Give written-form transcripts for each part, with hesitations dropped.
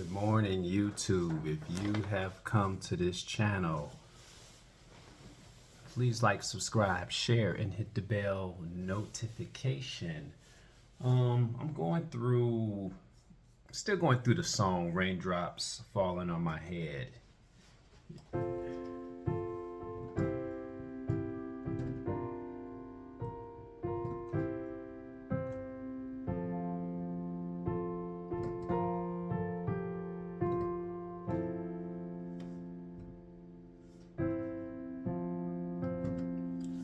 Good morning, YouTube. If you have come to this channel, please like, subscribe, share, and hit the bell notification. I'm still going through the song Raindrops Falling on My Head.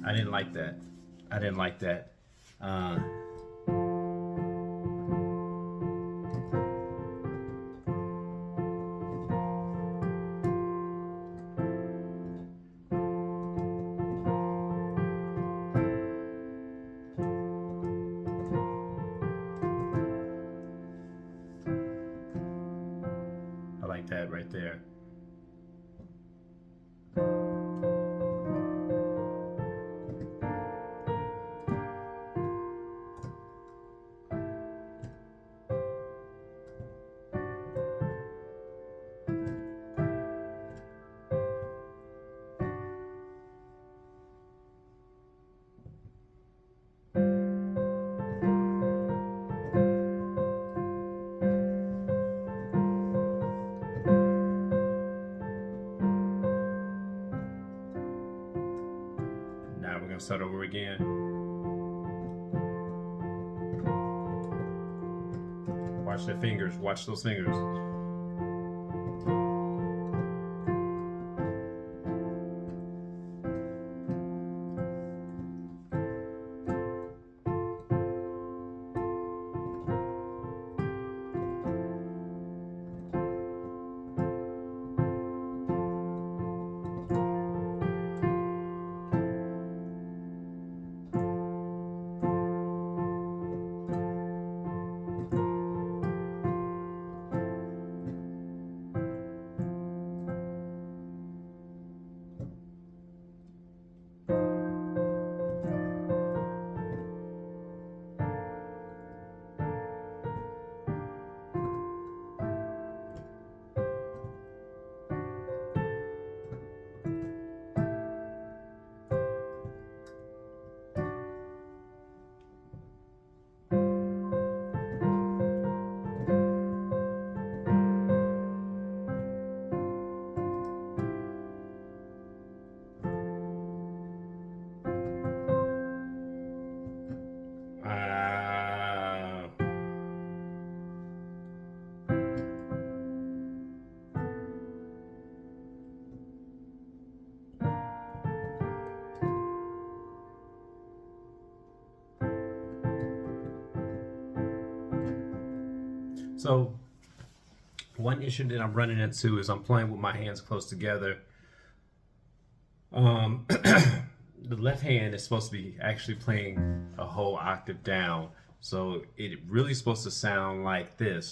I didn't like that. I didn't like that. I like that right there. Now we're gonna start over again. Watch the fingers, watch those fingers. So one issue that I'm running into is I'm playing with my hands close together. The left hand is supposed to be actually playing a whole octave down, so it really supposed to sound like this.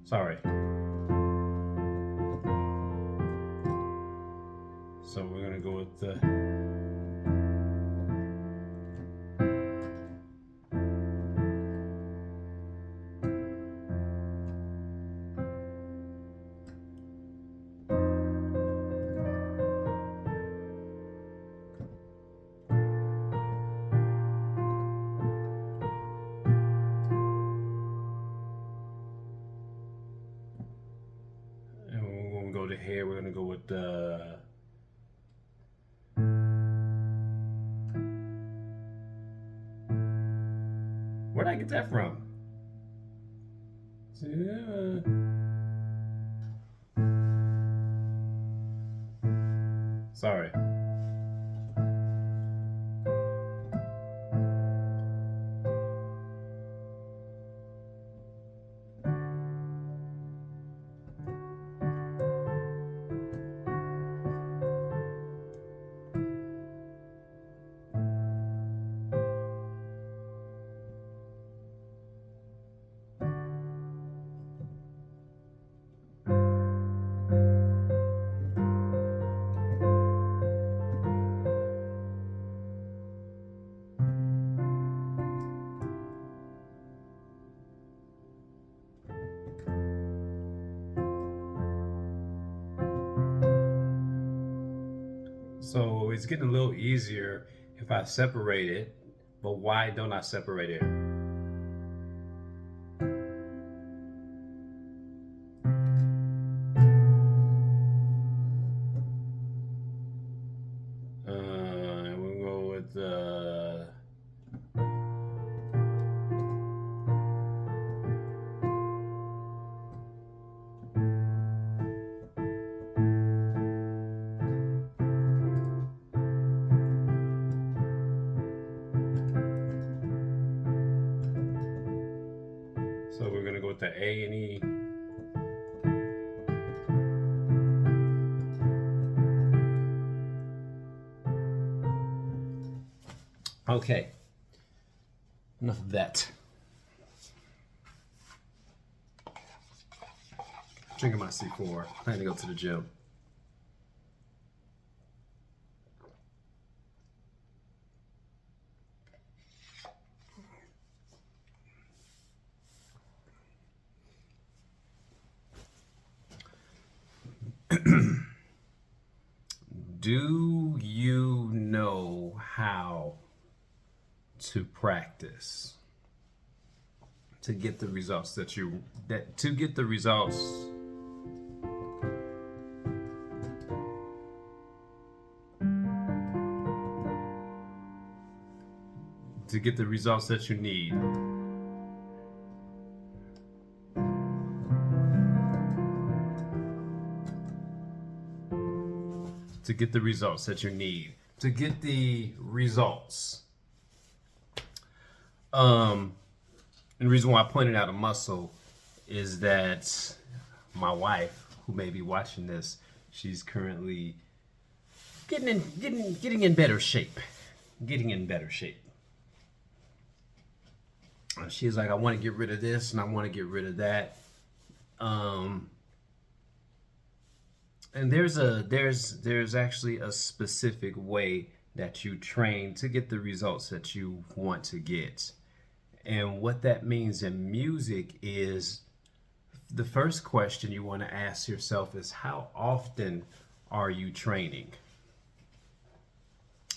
Sorry. So we're gonna go with the go to here, we're gonna go with the where'd I get that from? Sorry. So it's getting a little easier if I separate it, but why don't I separate it? We'll go with so we're gonna go with the A and E. Okay, enough of that. Drinking my C4, planning to go to the gym. Do you know how to practice to get the results to get the results that you need? To get the results that you need. To get the results. And the reason why I pointed out a muscle is that my wife, who may be watching this, she's currently getting in better shape. Getting in better shape. She's like, I want to get rid of this and I want to get rid of that. And there's actually a specific way that you train to get the results that you want to get. And what that means in music is the first question you want to ask yourself is, how often are you training?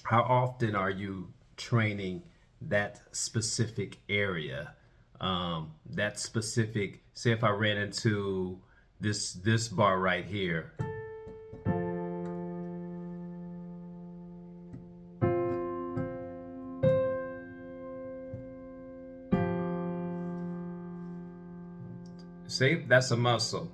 How often are you training that specific area? That specific, say if I ran into this bar right here. Say that's a muscle.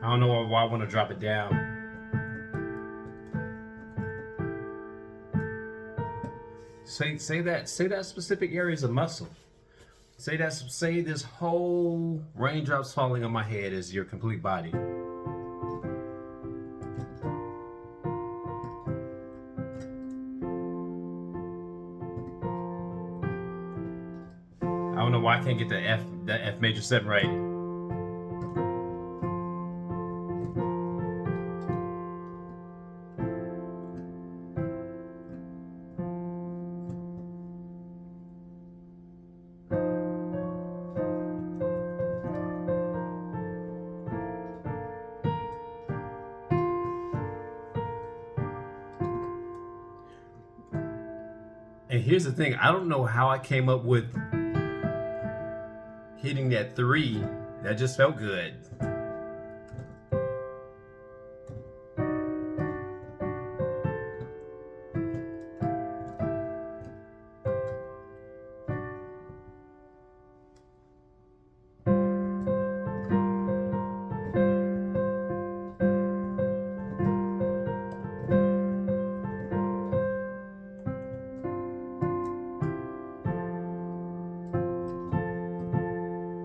I don't know why I want to drop it down. Say that specific area is a muscle. Say this whole raindrops falling on my head is your complete body. I don't know why I can't get the F major 7 right. And here's the thing, I don't know how I came up with hitting that 3. That just felt good.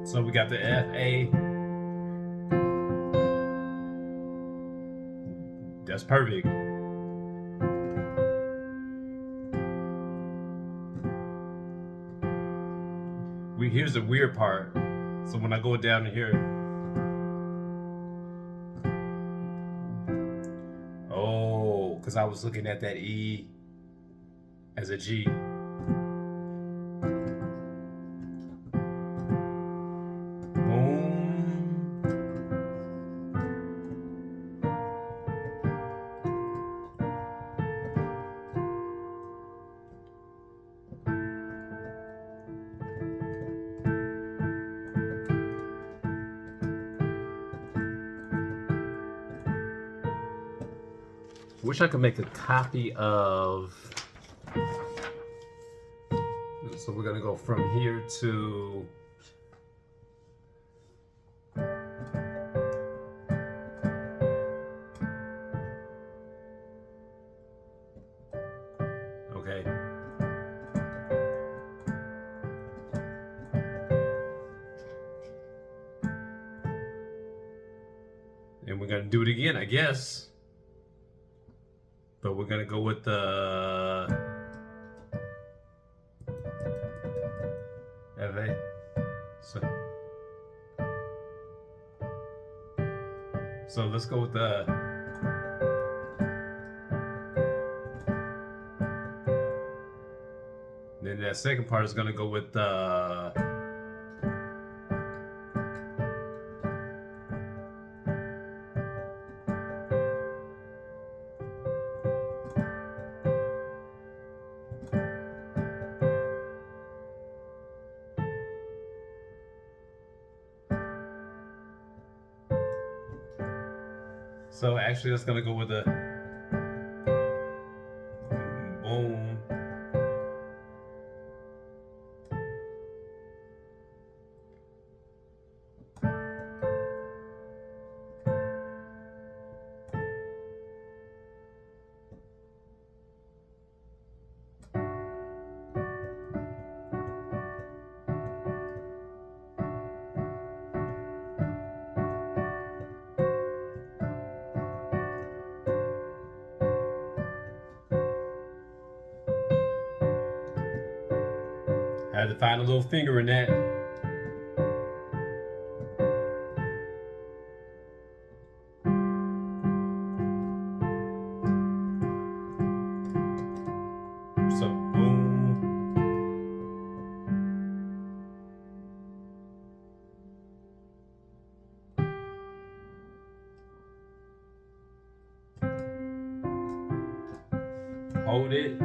So we got the F, A. That's perfect. Here's the weird part. So when I go down to here, because I was looking at that E as a G. Wish I could make a copy of. So we're gonna go from here to. Okay. And we're gonna do it again, I guess. But we're gonna go with the FA. So let's go with the then that second part is gonna go with the so actually that's gonna go with the boom. I had to find a little finger in that. So boom. Hold it.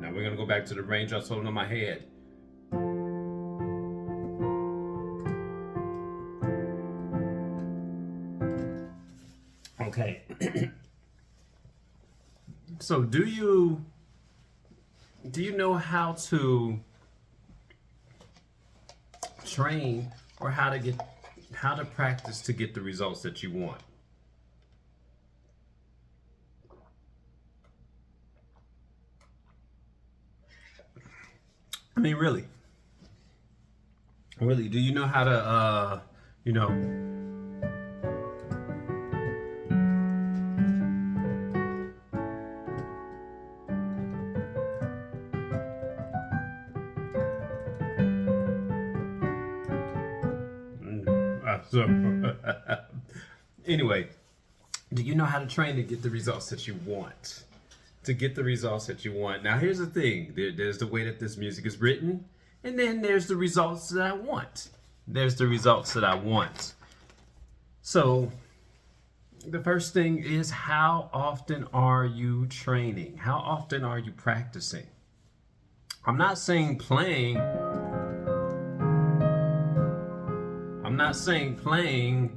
Now we're gonna go back to the raindrops holding on my head. Okay. So do you know how to train or how to practice to get the results that you want? I mean, really, do you know how to, so anyway, do you know how to train to get the results that you want? To get the results that you want. Now, here's the thing. There's the way that this music is written, and then there's the results that I want. There's the results that I want. So, the first thing is, how often are you training? How often are you practicing? I'm not saying playing. I'm not saying playing.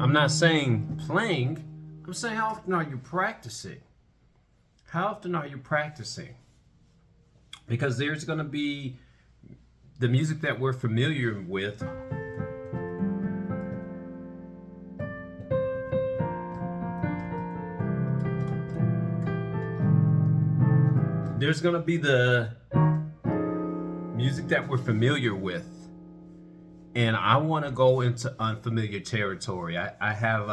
I'm not saying playing. I'm saying, how often are you practicing? How often are you practicing? Because there's going to be the music that we're familiar with. There's going to be the music that we're familiar with. And I want to go into unfamiliar territory. I have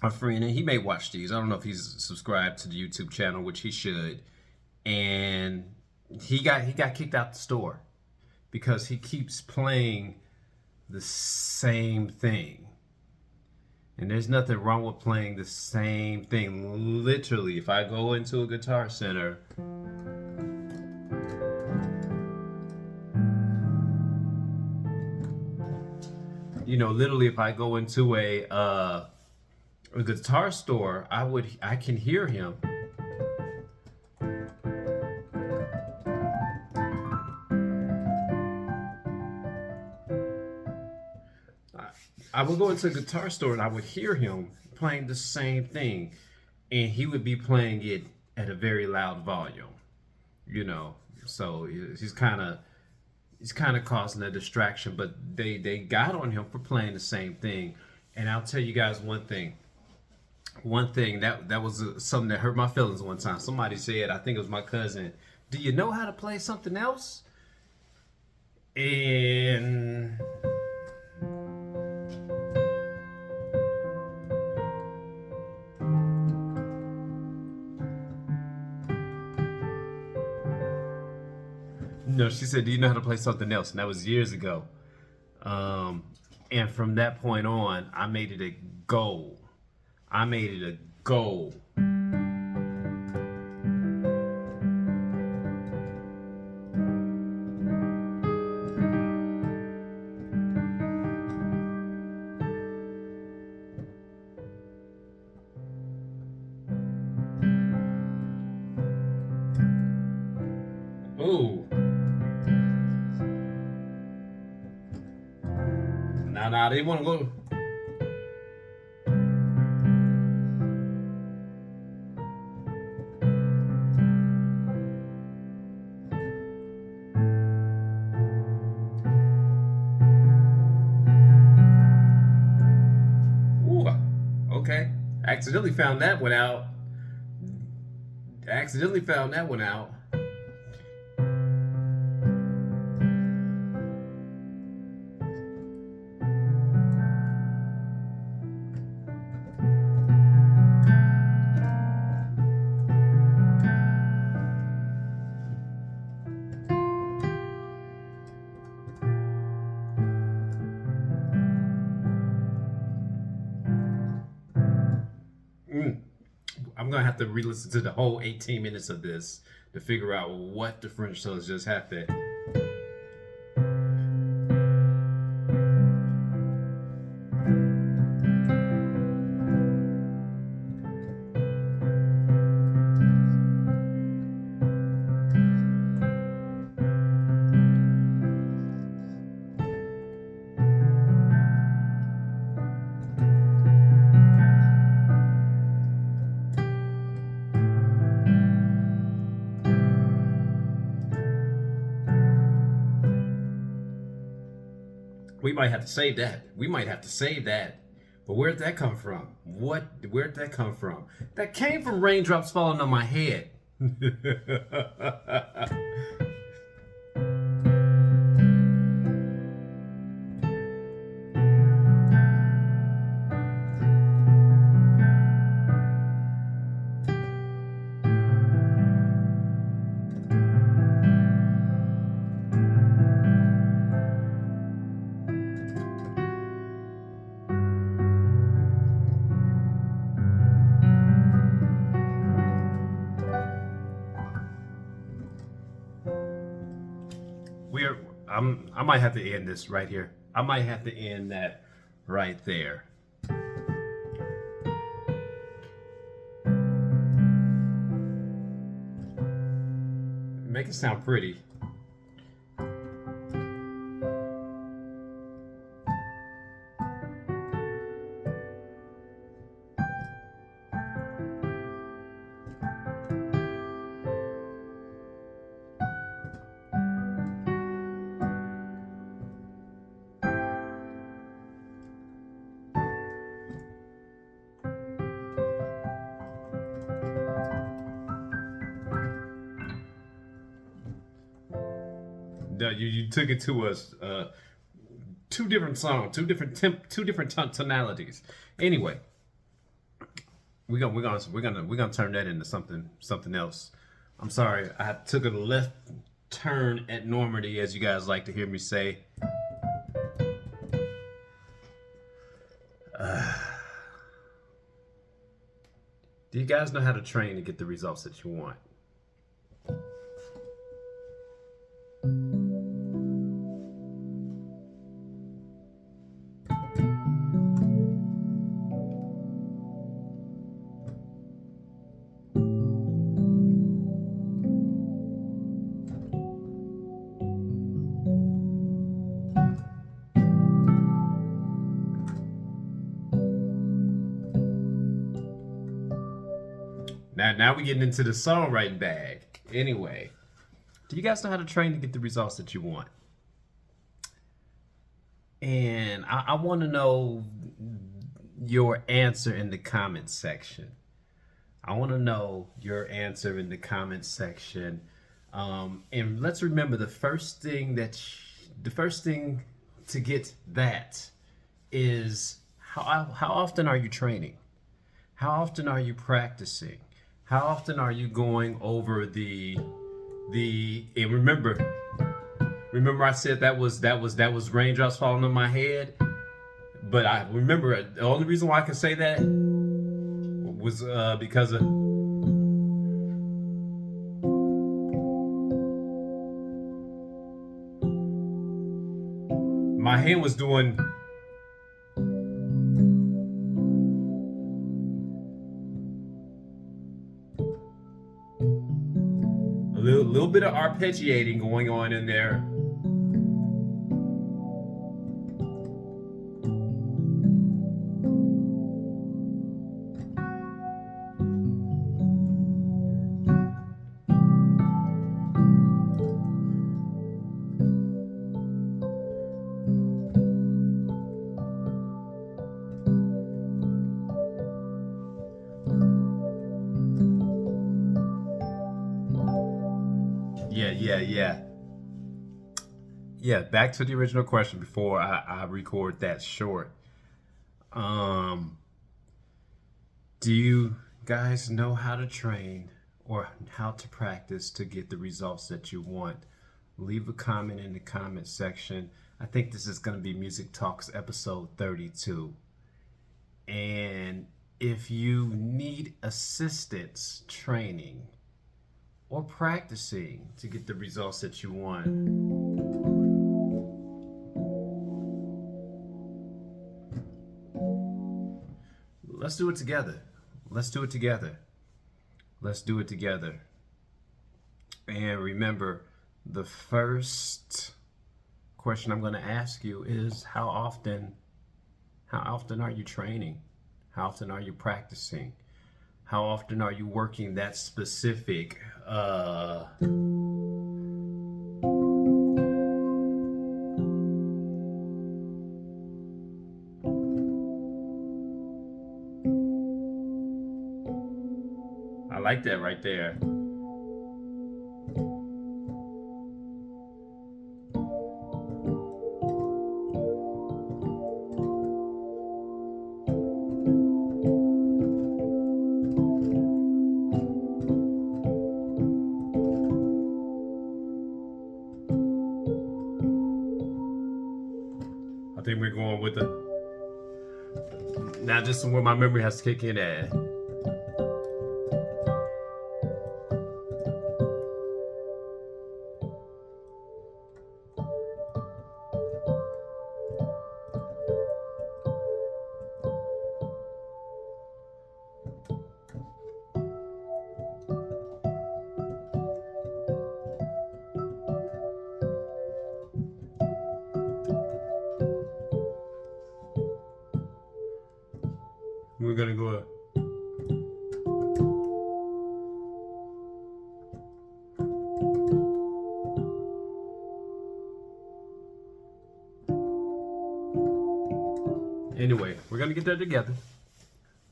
a friend, and he may watch these. I don't know if he's subscribed to the YouTube channel, which he should. And he got kicked out the store because he keeps playing the same thing. And there's nothing wrong with playing the same thing. Literally, if I go into a Guitar Center, literally, if I go into a guitar store, I can hear him. I would go into a guitar store and I would hear him playing the same thing, and he would be playing it at a very loud volume, So he's kind of causing a distraction, but they got on him for playing the same thing. And I'll tell you guys one thing. One thing that was something that hurt my feelings one time. Somebody said, I think it was my cousin, "Do you know how to play something else?" And no, she said, "Do you know how to play something else?" And that was years ago. And from that point on, I made it a goal. I made it a goal. Ooh. Nah, they want to go. Ooh, okay. Accidentally found that one out. Accidentally found that one out. Mm. I'm gonna have to re-listen to the whole 18 minutes of this to figure out what the French toast just happened. We might have to save that. We might have to save that. But where'd that come from? Where'd that come from? That came from raindrops falling on my head. We're I might have to end this right here. I might have to end that right there. Make it sound pretty. No, you took it to us. Two different songs, two different tonalities. Anyway, we're gonna turn that into something else. I'm sorry, I took a left turn at Normandy, as you guys like to hear me say. Do you guys know how to train to get the results that you want? Now we're getting into the songwriting bag. Anyway, do you guys know how to train to get the results that you want? And I want to know your answer in the comment section. I want to know your answer in the comment section. And let's remember the first thing to get that is how often are you training? How often are you practicing? How often are you going over and remember I said that was raindrops falling on my head? But I remember the only reason why I can say that was because of my hand was doing a little bit of arpeggiating going on in there. Yeah, back to the original question before I record that short. Do you guys know how to train or how to practice to get the results that you want? Leave a comment in the comment section. I think this is going to be Music Talks episode 32. And if you need assistance training or practicing to get the results that you want, let's do it together. Let's do it together. Let's do it together. And remember, the first question I'm going to ask you is how often are you training? How often are you practicing? How often are you working that specific I like that right there. I think we're going with the. Now this is where my memory has to kick in at. We're gonna go. Anyway, we're gonna get there together.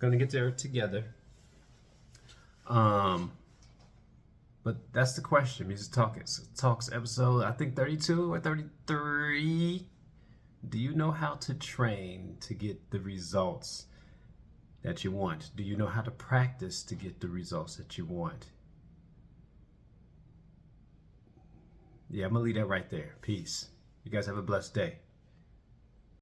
Gonna get there together. But that's the question. Music Talks episode, I think 32 or 33. Do you know how to train to get the results that you want? Do you know how to practice to get the results that you want? Yeah, I'm gonna leave that right there. Peace. You guys have a blessed day.